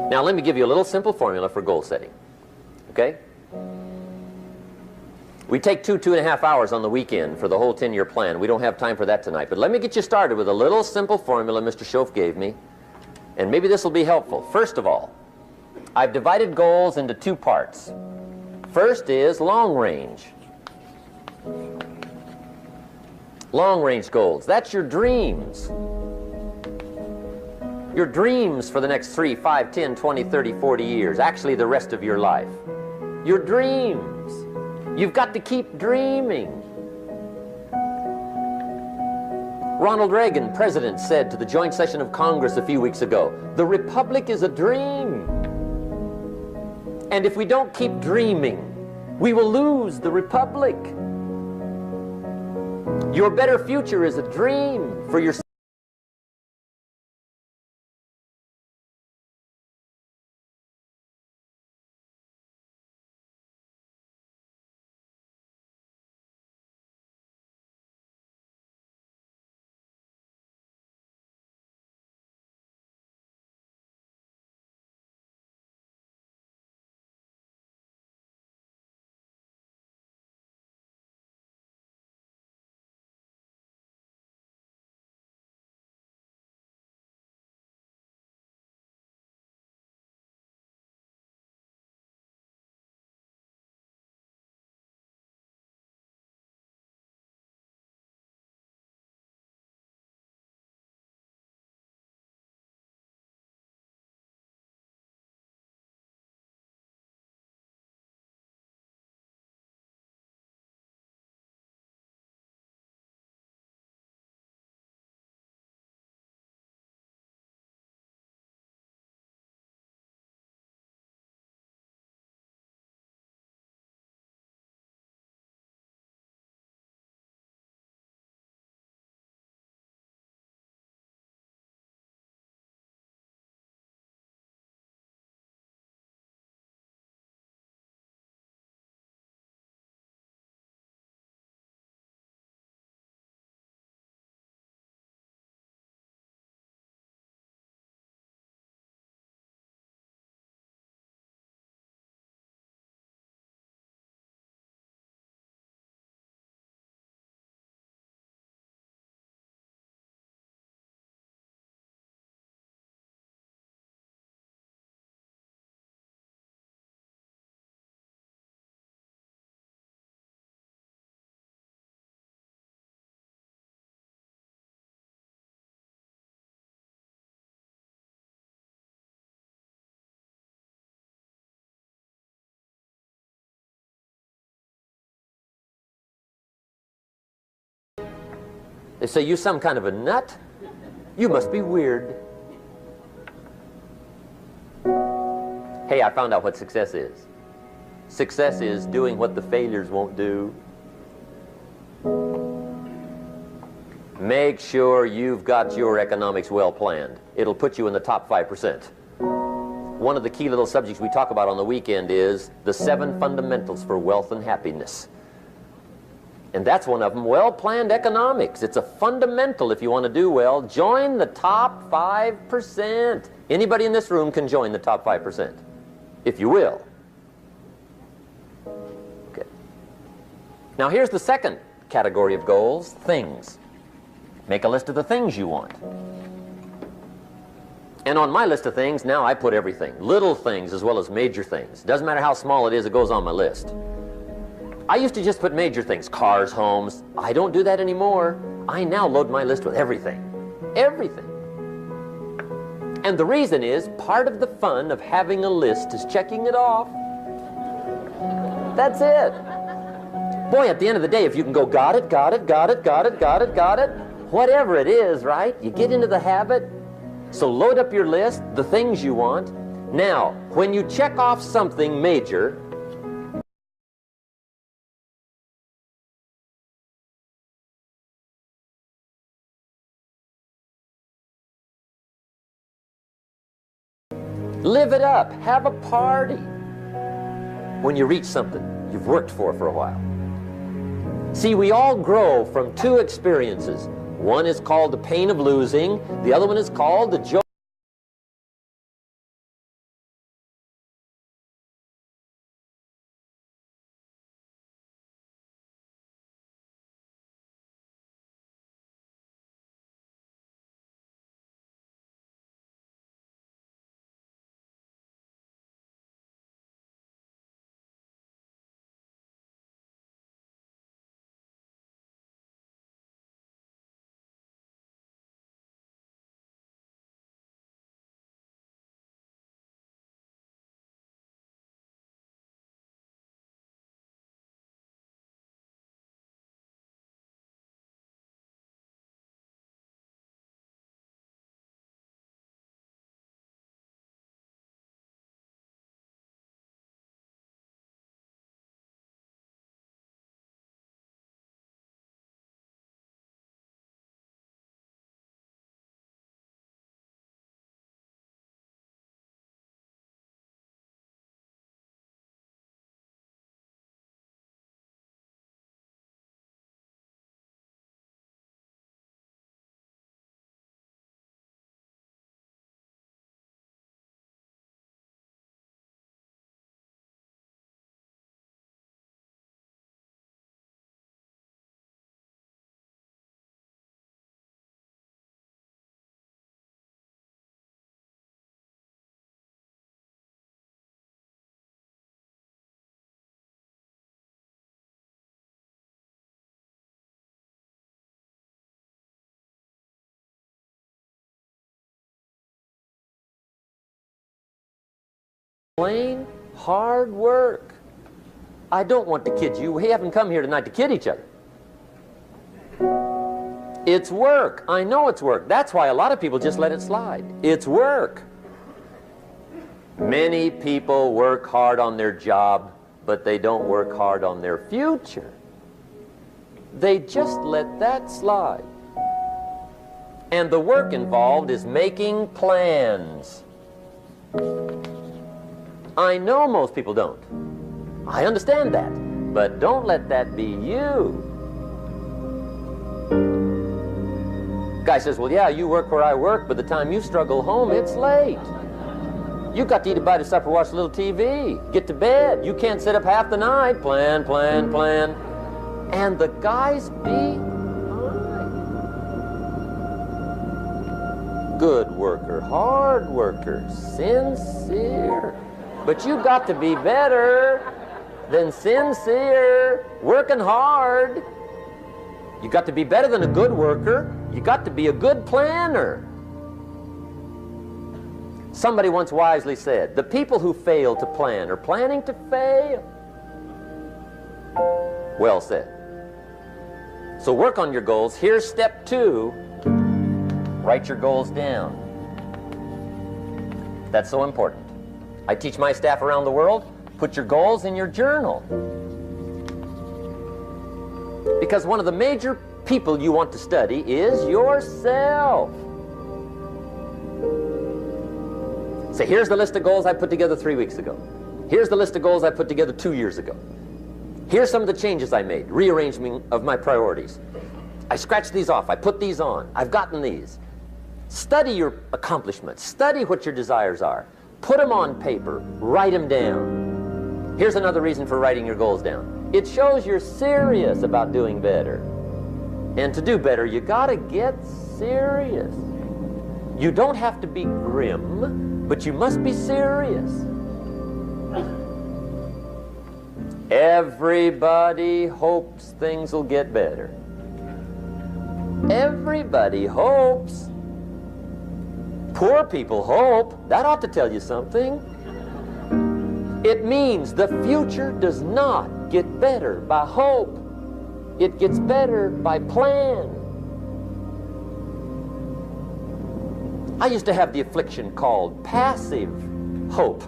Now let me give you a little simple formula for goal setting. Okay? We take 2.5 hours on the weekend for the whole 10-year plan. We don't have time for that tonight. But let me get you started with a little simple formula Mr. Schoaf gave me. And maybe this will be helpful. First of all, I've divided goals into two parts. First is long range. Long range goals. That's your dreams. Your dreams for the next 3, 5, 10, 20, 30, 40 years. Actually, the rest of your life. Your dreams. You've got to keep dreaming. Ronald Reagan, president, said to the joint session of Congress a few weeks ago, "The Republic is a dream. And if we don't keep dreaming, we will lose the Republic." Your better future is a dream for yourself. They say, "You some kind of a nut? You must be weird." Hey, I found out what success is. Success is doing what the failures won't do. Make sure you've got your economics well planned. It'll put you in the top 5%. One of the key little subjects we talk about on the weekend is the 7 fundamentals for wealth and happiness. And that's one of them, well-planned economics. It's a fundamental if you want to do well. Join the top 5%. Anybody in this room can join the top 5%, if you will. Okay. Now here's the second category of goals, things. Make a list of the things you want. And on my list of things, now I put everything. Little things as well as major things. Doesn't matter how small it is, it goes on my list. I used to just put major things, cars, homes. I don't do that anymore. I now load my list with everything. Everything. And the reason is, part of the fun of having a list is checking it off. That's it. Boy, at the end of the day, if you can go, got it, got it, got it, got it, got it, got it, whatever it is, right? You get into the habit. So load up your list, the things you want. Now, when you check off something major, live it up. Have a party when you reach something you've worked for a while. See, we all grow from 2 experiences. One is called the pain of losing. The other one is called the joy Plain hard work. I don't want to kid you. We haven't come here tonight to kid each other. It's work. I know it's work. That's why a lot of people just let it slide. It's work. Many people work hard on their job, but they don't work hard on their future. They just let that slide. And the work involved is making plans. I know most people don't. I understand that. But don't let that be you. Guy says, well, yeah, you work where I work, but the time you struggle home, it's late. You got to eat a bite of supper, watch a little TV, get to bed. You can't sit up half the night. Plan, plan, plan. And the guys behind. Good worker, hard worker, sincere. But you got to be better than sincere, working hard. You got to be better than a good worker. You got to be a good planner. Somebody once wisely said, the people who fail to plan are planning to fail. Well said. So work on your goals. Here's step 2. Write your goals down. That's so important. I teach my staff around the world, put your goals in your journal. Because one of the major people you want to study is yourself. Say, here's the list of goals I put together 3 weeks ago. Here's the list of goals I put together 2 years ago. Here's some of the changes I made, rearrangement of my priorities. I scratched these off, I put these on, I've gotten these. Study your accomplishments, study what your desires are. Put them on paper, write them down. Here's another reason for writing your goals down. It shows you're serious about doing better. And to do better, you gotta get serious. You don't have to be grim, but you must be serious. Everybody hopes things will get better. Everybody hopes. Poor people hope. That ought to tell you something. It means the future does not get better by hope. It gets better by plan. I used to have the affliction called passive hope.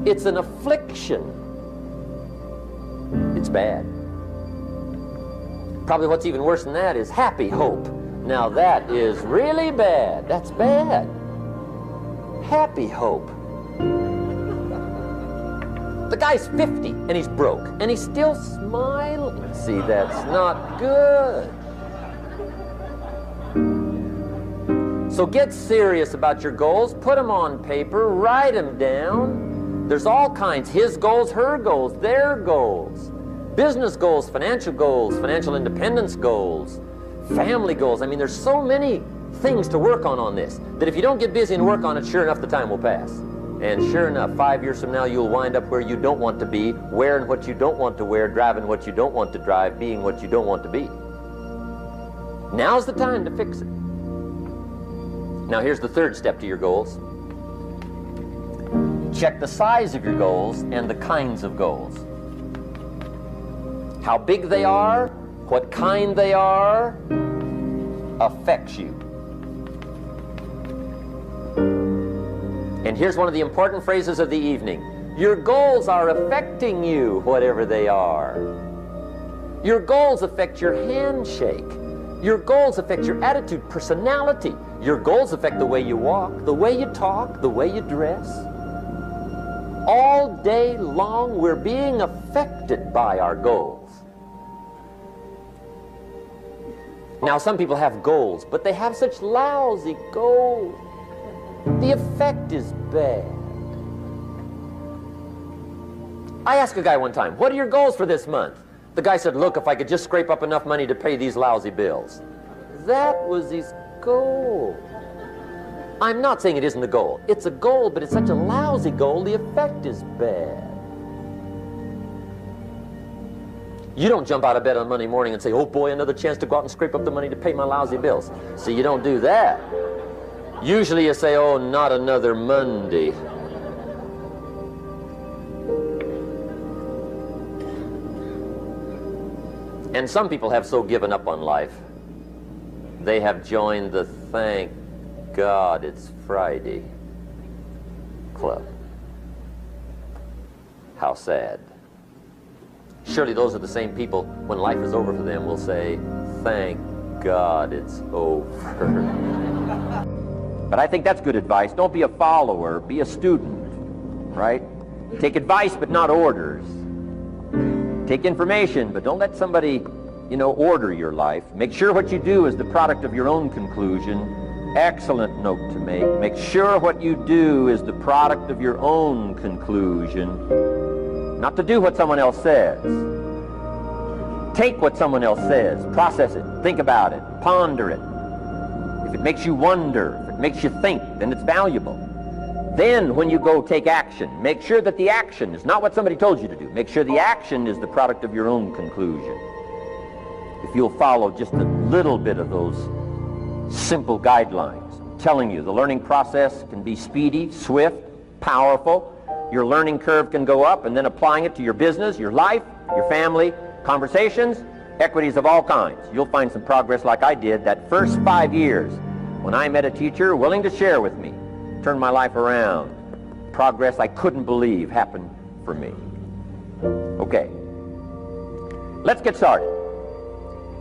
It's an affliction. It's bad. Probably what's even worse than that is happy hope. Now that is really bad. That's bad. Happy hope. The guy's 50 and he's broke and he's still smiling. See, that's not good. So get serious about your goals. Put them on paper. Write them down. There's all kinds. His goals, her goals, their goals. Business goals, financial independence goals, family goals. I mean, there's so many things to work on this that if you don't get busy and work on it, sure enough, the time will pass. And sure enough, 5 years from now, you'll wind up where you don't want to be, wearing what you don't want to wear, driving what you don't want to drive, being what you don't want to be. Now's the time to fix it. Now, here's the third step to your goals. Check the size of your goals and the kinds of goals. How big they are, what kind they are, affects you. And here's one of the important phrases of the evening. Your goals are affecting you, whatever they are. Your goals affect your handshake. Your goals affect your attitude, personality. Your goals affect the way you walk, the way you talk, the way you dress. All day long, we're being affected by our goals. Now, some people have goals, but they have such lousy goals. The effect is bad. I asked a guy one time, what are your goals for this month? The guy said, look, if I could just scrape up enough money to pay these lousy bills. That was his goal. I'm not saying it isn't a goal. It's a goal, but it's such a lousy goal, the effect is bad. You don't jump out of bed on Monday morning and say, oh boy, another chance to go out and scrape up the money to pay my lousy bills. See, you don't do that. Usually you say, oh, not another Monday. And some people have so given up on life, they have joined the thank God it's Friday club. How sad. Surely those are the same people, when life is over for them, will say, thank God it's over. But I think that's good advice. Don't be a follower, be a student, right? Take advice, but not orders. Take information, but don't let somebody, order your life. Make sure what you do is the product of your own conclusion. Excellent note to make. Make sure what you do is the product of your own conclusion. Not to do what someone else says. Take what someone else says, process it, think about it, ponder it. If it makes you wonder, if it makes you think, then it's valuable. Then when you go take action, make sure that the action is not what somebody told you to do. Make sure the action is the product of your own conclusion. If you'll follow just a little bit of those simple guidelines, I'm telling you, the learning process can be speedy, swift, powerful. Your learning curve can go up, and then applying it to your business, your life, your family, conversations, equities of all kinds. You'll find some progress like I did that first 5 years when I met a teacher willing to share with me, turned my life around. Progress I couldn't believe happened for me. Okay, let's get started.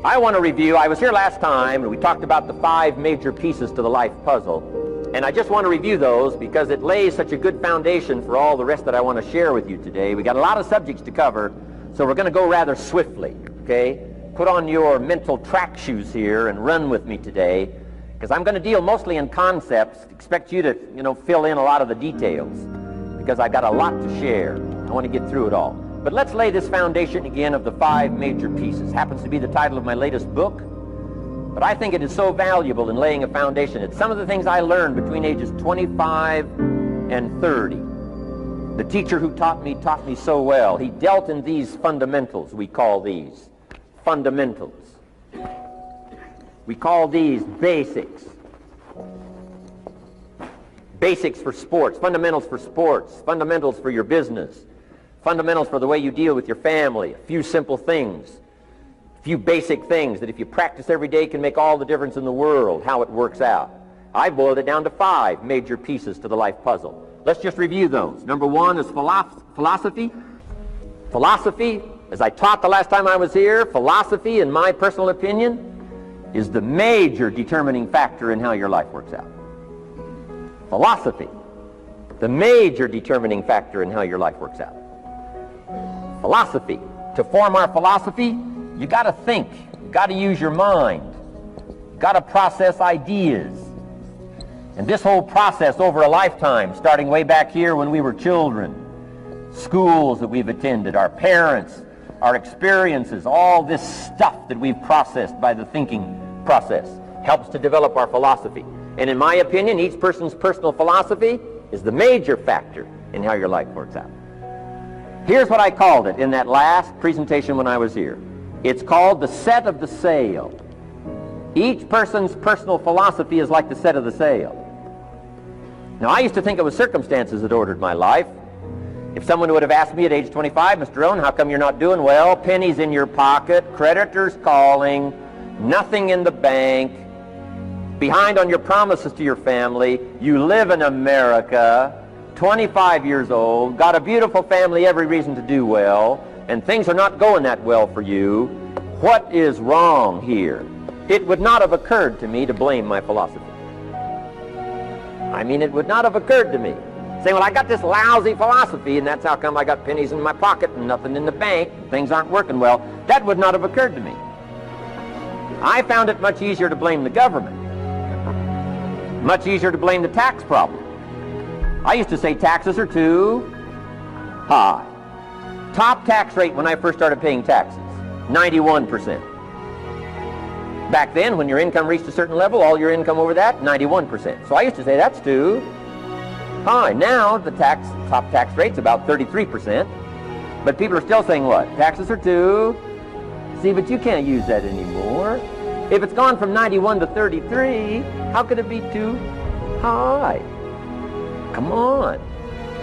I want to review, I was here last time and we talked about the 5 major pieces to the life puzzle, and I just want to review those because it lays such a good foundation for all the rest that I want to share with you today. We got a lot of subjects to cover, so we're going to go rather swiftly, okay? Put on your mental track shoes here and run with me today, because I'm going to deal mostly in concepts. Expect you to, fill in a lot of the details, because I've got a lot to share. I want to get through it all. But let's lay this foundation again of the 5 major pieces. Happens to be the title of my latest book, but I think it is so valuable in laying a foundation. It's some of the things I learned between ages 25 and 30. The teacher who taught me so well. He dealt in these fundamentals, we call these fundamentals. We call these basics. Basics for sports, fundamentals for sports, fundamentals for your business, fundamentals for the way you deal with your family, a few simple things, a few basic things that if you practice every day can make all the difference in the world, how it works out. I boiled it down to 5 major pieces to the life puzzle. Let's just review those. Number 1 is philosophy. Philosophy, as I taught the last time I was here, philosophy, in my personal opinion, is the major determining factor in how your life works out. Philosophy, the major determining factor in how your life works out. Philosophy. To form our philosophy, you got to think. You got to use your mind. You got to process ideas. And this whole process over a lifetime, starting way back here when we were children, schools that we've attended, our parents, our experiences, all this stuff that we've processed by the thinking process helps to develop our philosophy. And in my opinion, each person's personal philosophy is the major factor in how your life works out. Here's what I called it in that last presentation when I was here. It's called the set of the sail. Each person's personal philosophy is like the set of the sail. Now, I used to think it was circumstances that ordered my life. If someone would have asked me at age 25, Mr. Rohn, how come you're not doing well? Pennies in your pocket, creditors calling, nothing in the bank, behind on your promises to your family, you live in America, 25 years old, got a beautiful family, every reason to do well, and things are not going that well for you. What is wrong here? It would not have occurred to me to blame my philosophy. I mean, it would not have occurred to me. Saying, well, I got this lousy philosophy, and that's how come I got pennies in my pocket and nothing in the bank, and things aren't working well. That would not have occurred to me. I found it much easier to blame the government. Much easier to blame the tax problem. I used to say taxes are too high. Top tax rate when I first started paying taxes, 91%. Back then, when your income reached a certain level, all your income over that, 91%. So I used to say that's too high. Now the top tax rate's about 33%. But people are still saying what? Taxes are too. See, but you can't use that anymore. If it's gone from 91 to 33, how could it be too high? Come on.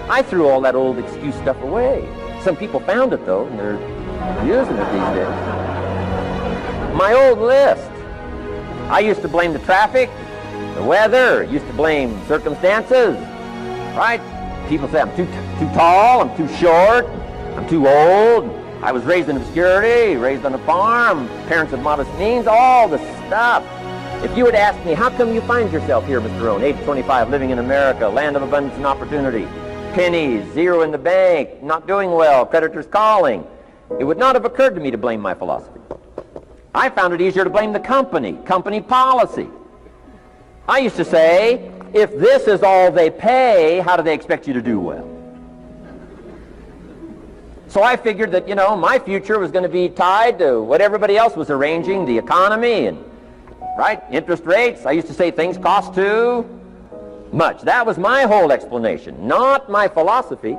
I threw all that old excuse stuff away. Some people found it, though, and they're using it these days. My old list. I used to blame the traffic, the weather, used to blame circumstances, right? People say I'm too tall, I'm too short, I'm too old. I was raised in obscurity, raised on a farm, parents of modest means, all the stuff. If you were to ask me, how come you find yourself here, Mr. Rohn, age 25, living in America, land of abundance and opportunity, pennies, zero in the bank, not doing well, creditors calling, it would not have occurred to me to blame my philosophy. I found it easier to blame the company policy. I used to say, if this is all they pay, how do they expect you to do well? So I figured that, my future was going to be tied to what everybody else was arranging, the economy and, right, interest rates. I used to say things cost too much. That was my whole explanation, not my philosophy,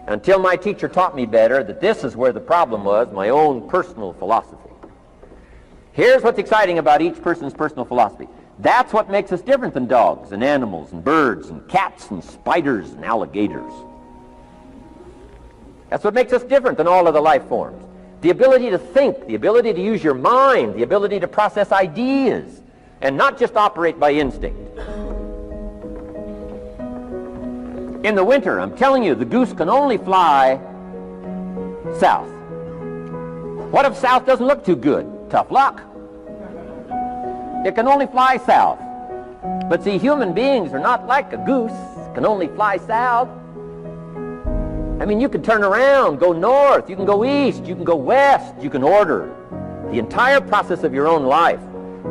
until my teacher taught me better that this is where the problem was, my own personal philosophy. Here's what's exciting about each person's personal philosophy. That's what makes us different than dogs and animals and birds and cats and spiders and alligators. That's what makes us different than all of the life forms. The ability to think, the ability to use your mind, the ability to process ideas, and not just operate by instinct. In the winter, I'm telling you, the goose can only fly south. What if south doesn't look too good? Tough luck. It can only fly south. But see, human beings are not like a goose, can only fly south. I mean, you can turn around, go north, you can go east, you can go west, you can order the entire process of your own life.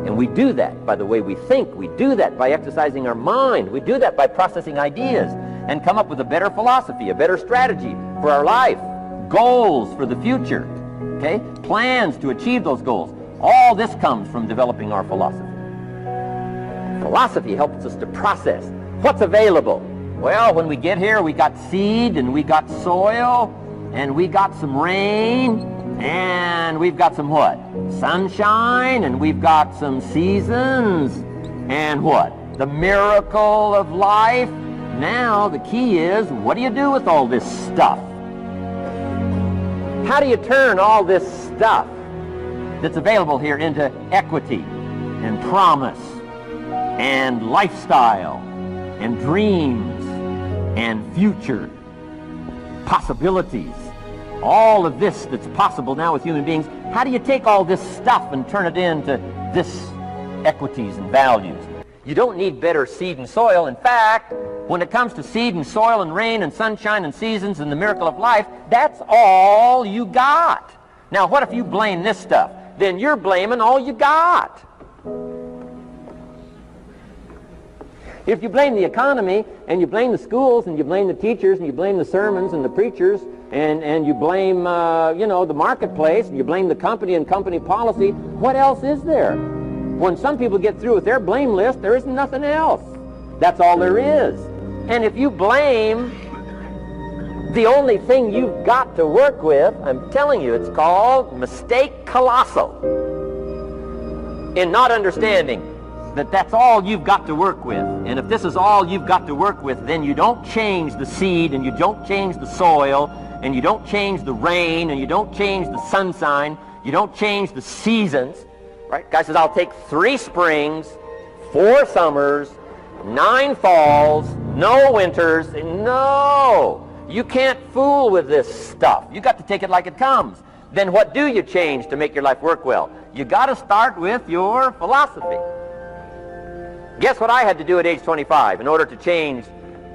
And we do that by the way we think. We do that by exercising our mind. We do that by processing ideas and come up with a better philosophy, a better strategy for our life, goals for the future, okay? Plans to achieve those goals. All this comes from developing our philosophy. Philosophy helps us to process what's available. Well, when we get here, we got seed, and we got soil, and we got some rain, and we've got some what? Sunshine, and we've got some seasons, and what? The miracle of life. Now, the key is, what do you do with all this stuff? How do you turn all this stuff that's available here into equity, and promise, and lifestyle, and dreams, and future possibilities? All of this that's possible now with human beings, how do you take all this stuff and turn it into this equities and values? You don't need better seed and soil. In fact, when it comes to seed and soil and rain and sunshine and seasons and the miracle of life, that's all you got. Now, what if you blame this stuff? Then you're blaming all you got. If you blame the economy, and you blame the schools, and you blame the teachers, and you blame the sermons and the preachers, and you blame, the marketplace, and you blame the company and company policy, what else is there? When some people get through with their blame list, there isn't nothing else. That's all there is. And if you blame the only thing you've got to work with, I'm telling you, it's called mistake colossal in not understanding that that's all you've got to work with. And if this is all you've got to work with, then you don't change the seed, and you don't change the soil, and you don't change the rain, and you don't change the sunshine, you don't change the seasons. Right? Guy says, I'll take 3 springs, 4 summers, 9 falls, no winters. No! You can't fool with this stuff. You got to take it like it comes. Then what do you change to make your life work well? You got to start with your philosophy. Guess what I had to do at age 25 in order to change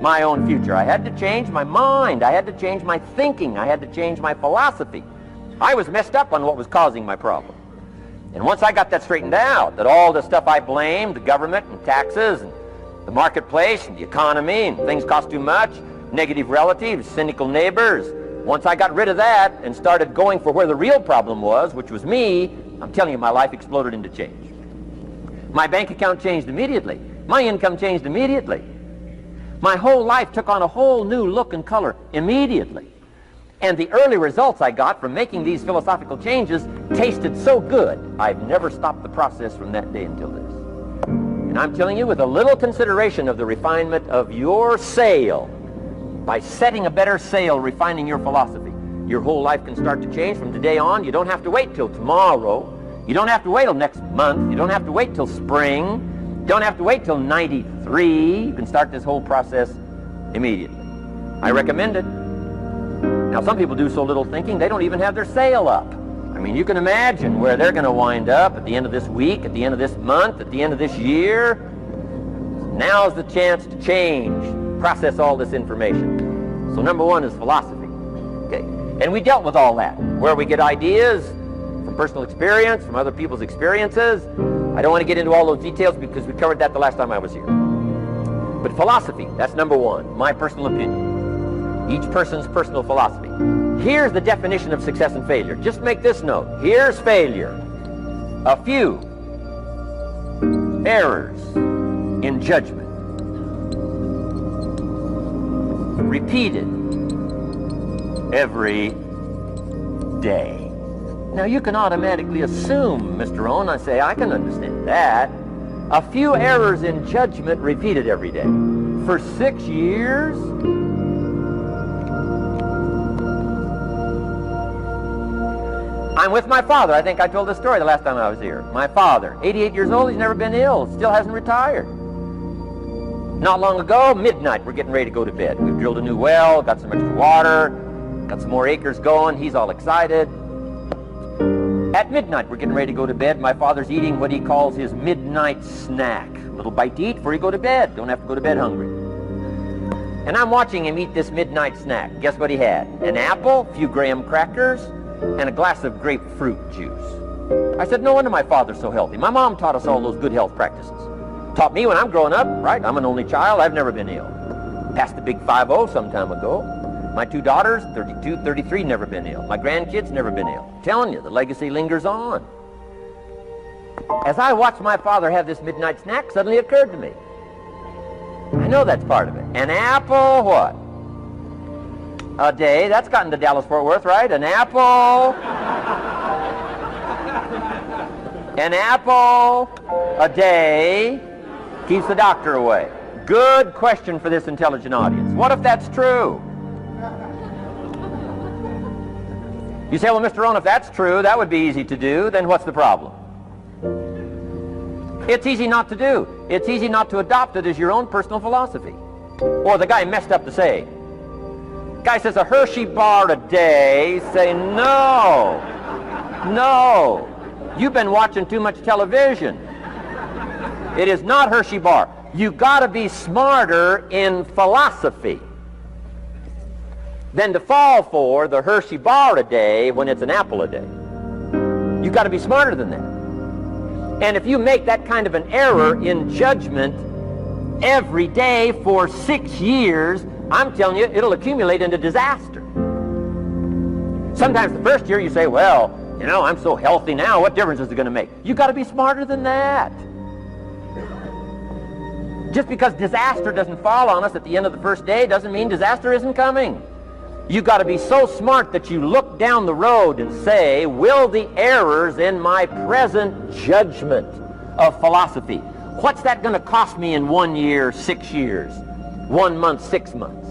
my own future? I had to change my mind. I had to change my thinking. I had to change my philosophy. I was messed up on what was causing my problem. And once I got that straightened out, that all the stuff I blamed, the government and taxes and the marketplace and the economy and things cost too much, negative relatives, cynical neighbors, once I got rid of that and started going for where the real problem was, which was me, I'm telling you, my life exploded into change. My bank account changed immediately. My income changed immediately. My whole life took on a whole new look and color immediately. And the early results I got from making these philosophical changes tasted so good, I've never stopped the process from that day until this. And I'm telling you, with a little consideration of the refinement of your sail, by setting a better sail, refining your philosophy, your whole life can start to change from today on. You don't have to wait till tomorrow. You don't have to wait till next month. You don't have to wait till spring. You don't have to wait till 93. You can start this whole process immediately. I recommend it. Now, some people do so little thinking, they don't even have their sail up. I mean, you can imagine where they're going to wind up at the end of this week, at the end of this month, at the end of this year. Now's the chance to change, process all this information. So number one is philosophy. Okay? And we dealt with all that, where we get ideas from personal experience, from other people's experiences. I don't want to get into all those details because we covered that the last time I was here. But philosophy, that's number one, my personal opinion. Each person's personal philosophy. Here's the definition of success and failure. Just make this note. Here's failure. A few errors in judgment, repeated every day. Now you can automatically assume, Mr. Rohn, I say, I can understand that. A few errors in judgment repeated every day. For 6 years? I'm with my father. I think I told this story the last time I was here. My father, 88 years old, he's never been ill, still hasn't retired. Not long ago, midnight, we're getting ready to go to bed. We've drilled a new well, got some extra water, got some more acres going. He's all excited. At midnight, we're getting ready to go to bed. My father's eating what he calls his midnight snack. A little bite to eat before you go to bed. Don't have to go to bed hungry. And I'm watching him eat this midnight snack. Guess what he had? An apple, a few graham crackers, and a glass of grapefruit juice. I said, no wonder my father's so healthy. My mom taught us all those good health practices. Taught me when I'm growing up, right? I'm an only child. I've never been ill. Passed the big 5-0 some time ago. My 2 daughters, 32, 33, never been ill. My grandkids, never been ill. I'm telling you, the legacy lingers on. As I watched my father have this midnight snack, suddenly it occurred to me. I know that's part of it. An apple, what? A day. That's gotten to Dallas-Fort Worth, right? An apple. An apple a day keeps the doctor away. Good question for this intelligent audience. What if that's true? You say, well, Mr. Rohn, if that's true, that would be easy to do. Then what's the problem? It's easy not to do. It's easy not to adopt it as your own personal philosophy. Or the guy messed up the saying. Guy says a Hershey bar a day. Say, no. No. You've been watching too much television. It is not Hershey bar. You got to be smarter in philosophy than to fall for the Hershey bar a day when it's an apple a day. You got to be smarter than that. And if you make that kind of an error in judgment every day for 6 years, I'm telling you, it'll accumulate into disaster. Sometimes the first year you say, well, you know, I'm so healthy now, what difference is it going to make? You got to be smarter than that. Just because disaster doesn't fall on us at the end of the first day doesn't mean disaster isn't coming. You got to be so smart that you look down the road and say, will the errors in my present judgment of philosophy, what's that going to cost me in 1 year, 6 years, 1 month, 6 months?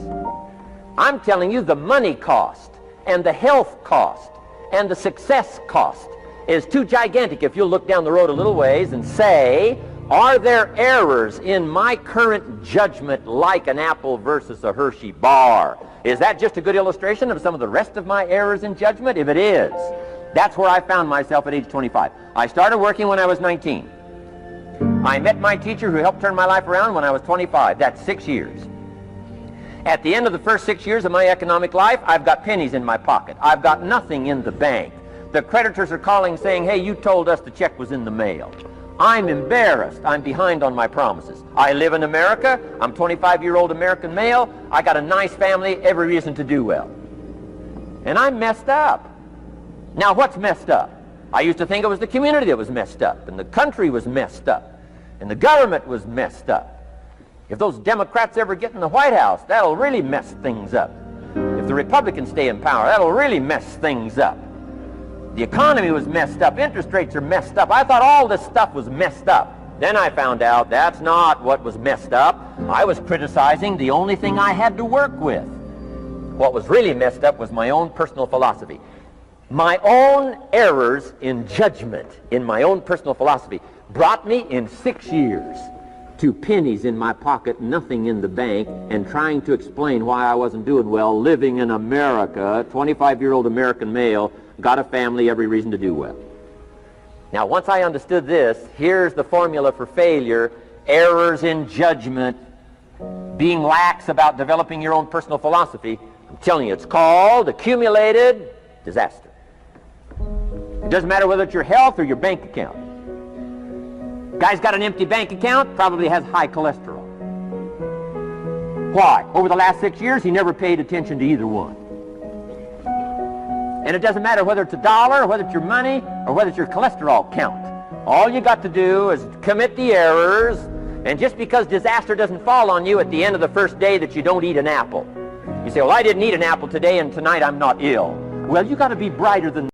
I'm telling you, the money cost and the health cost and the success cost is too gigantic if you'll look down the road a little ways and say, are there errors in my current judgment like an apple versus a Hershey bar? Is that just a good illustration of some of the rest of my errors in judgment? If it is, that's where I found myself at age 25. I started working when I was 19. I met my teacher who helped turn my life around when I was 25. That's 6 years. At the end of the first 6 years of my economic life, I've got pennies in my pocket. I've got nothing in the bank. The creditors are calling saying, hey, you told us the check was in the mail. I'm embarrassed. I'm behind on my promises. I live in America. I'm 25-year-old American male. I got a nice family, every reason to do well. And I'm messed up. Now, what's messed up? I used to think it was the community that was messed up, and the country was messed up, and the government was messed up. If those Democrats ever get in the White House, that'll really mess things up. If the Republicans stay in power, that'll really mess things up. The economy was messed up. Interest rates are messed up. I thought all this stuff was messed up. Then I found out that's not what was messed up. I was criticizing the only thing I had to work with. What was really messed up was my own personal philosophy. My own errors in judgment, in my own personal philosophy, brought me in 6 years to pennies in my pocket, nothing in the bank, and trying to explain why I wasn't doing well, living in America, 25-year-old American male, got a family, every reason to do well. Now, once I understood this, here's the formula for failure: errors in judgment, being lax about developing your own personal philosophy. I'm telling you, it's called accumulated disaster. It doesn't matter whether it's your health or your bank account. Guy's got an empty bank account, probably has high cholesterol. Why? Over the last 6 years, he never paid attention to either one. And it doesn't matter whether it's a dollar, or whether it's your money, or whether it's your cholesterol count. All you got to do is commit the errors, and just because disaster doesn't fall on you at the end of the first day that you don't eat an apple. You say, well, I didn't eat an apple today, and tonight I'm not ill. Well, you got to be brighter than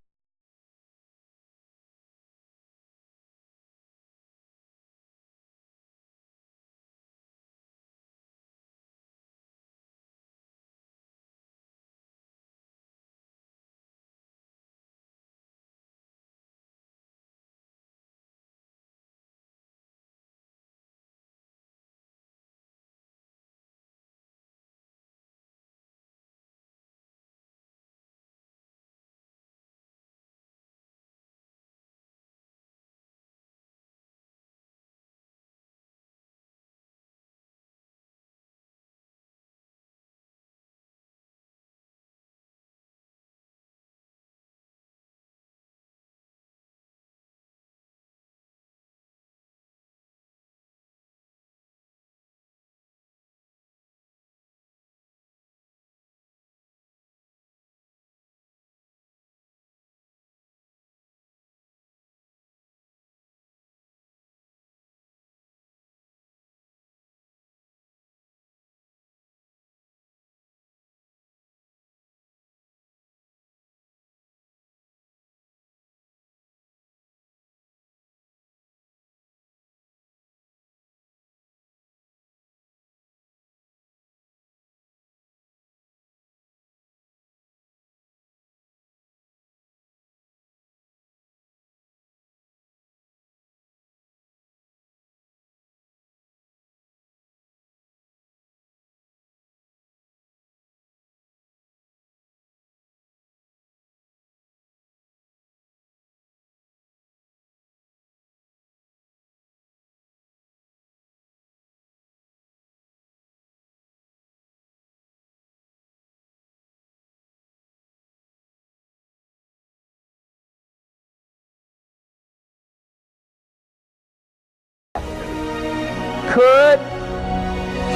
could,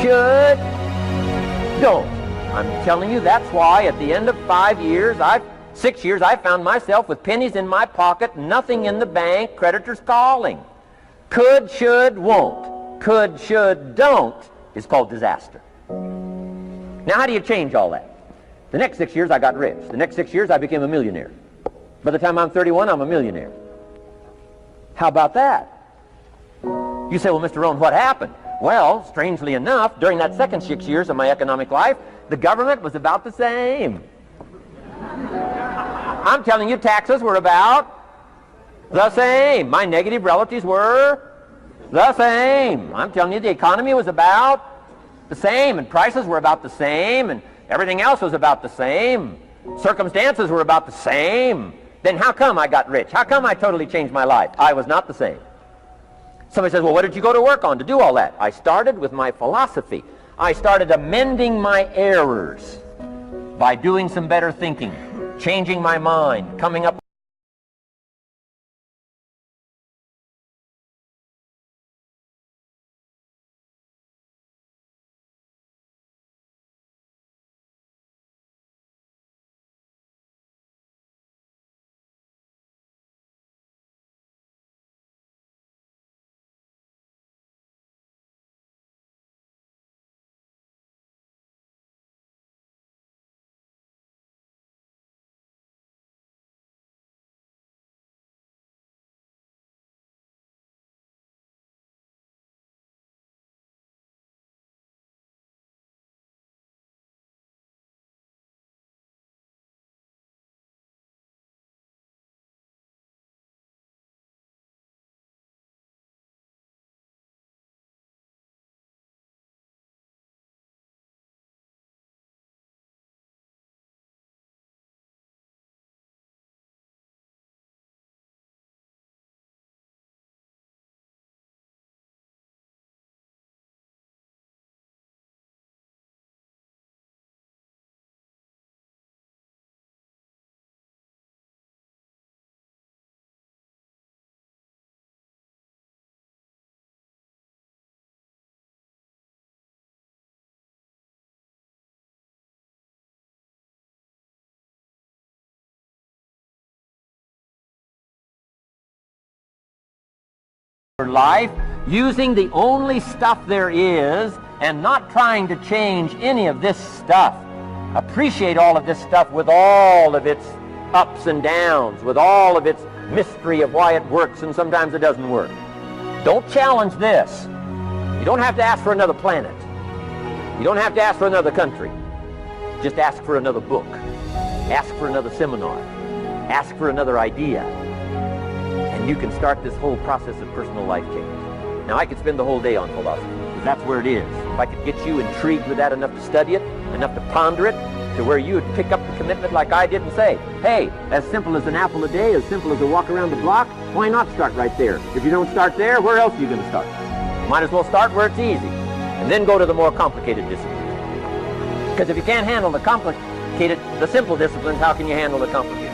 should, don't. I'm telling you, that's why at the end of 6 years, I found myself with pennies in my pocket, nothing in the bank, creditors calling. Could, should, won't. Could, should, don't is called disaster. Now, how do you change all that? The next 6 years, I got rich. The next 6 years, I became a millionaire. By the time I'm 31, I'm a millionaire. How about that? You say, well, Mr. Rohn, what happened? Well, strangely enough, during that second 6 years of my economic life, the government was about the same. I'm telling you, taxes were about the same. My negative relatives were the same. I'm telling you, the economy was about the same, and prices were about the same, and everything else was about the same. Circumstances were about the same. Then how come I got rich? How come I totally changed my life? I was not the same. Somebody says, well, what did you go to work on to do all that? I started with my philosophy. I started amending my errors by doing some better thinking, changing my mind, coming up life using the only stuff there is and not trying to change any of this stuff. Appreciate all of this stuff with all of its ups and downs, with all of its mystery of why it works and sometimes it doesn't work. Don't challenge this. You don't have to ask for another planet. You don't have to ask for another country. Just ask for another book. Ask for another seminar. Ask for another idea. And you can start this whole process of personal life change. Now, I could spend the whole day on philosophy, because that's where it is. If I could get you intrigued with that enough to study it, enough to ponder it, to where you would pick up the commitment like I did and say, hey, as simple as an apple a day, as simple as a walk around the block, why not start right there? If you don't start there, where else are you going to start? Might as well start where it's easy, and then go to the more complicated disciplines. Because if you can't handle the simple disciplines, how can you handle the complicated?